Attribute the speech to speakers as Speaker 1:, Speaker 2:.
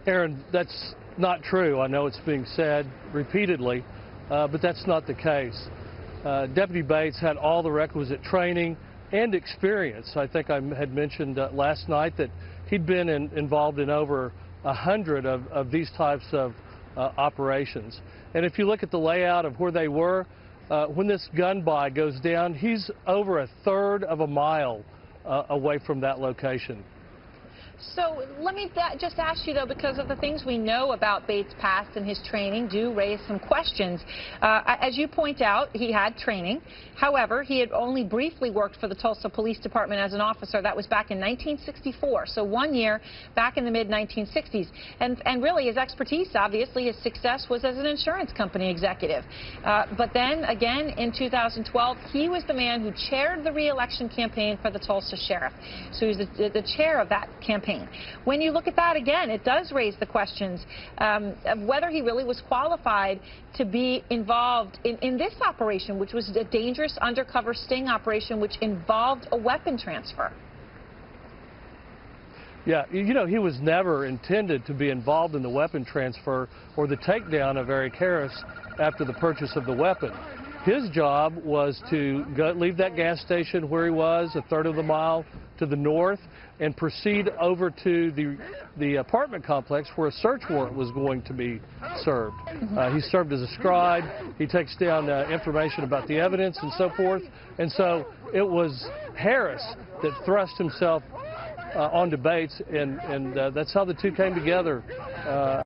Speaker 1: Aaron, that's not true. I know it's being said repeatedly, but that's not the case. Deputy Bates had all the requisite training and experience. I think I had mentioned last night that he'd been involved in over 100 of these types of operations. And if you look at the layout of where they were, when this gun buy goes down, he's over 1/3 of a mile away from that location.
Speaker 2: So let me just ask you, though, because of the things we know about Bates' past and his training do raise some questions. As you point out, he had training. However, he had only briefly worked for the Tulsa Police Department as an officer. That was back in 1964, so 1 year back in the mid-1960s. And really, his expertise, obviously, his success was as an insurance company executive. But then, again, in 2012, he was the man who chaired the re-election campaign for the Tulsa sheriff. So he was the chair of that campaign. When you look at that again, it does raise the questions of whether he really was qualified to be involved in this operation, which was a dangerous undercover sting operation which involved a weapon transfer.
Speaker 1: Yeah, you know, he was never intended to be involved in the weapon transfer or the takedown of Eric Harris after the purchase of the weapon. His job was to leave that gas station where he was, 1/3 of the mile to the north, and proceed over to the apartment complex where a search warrant was going to be served. He served as a scribe. He takes down information about the evidence and so forth. And so it was Harris that thrust himself onto Bates, and that's how the two came together.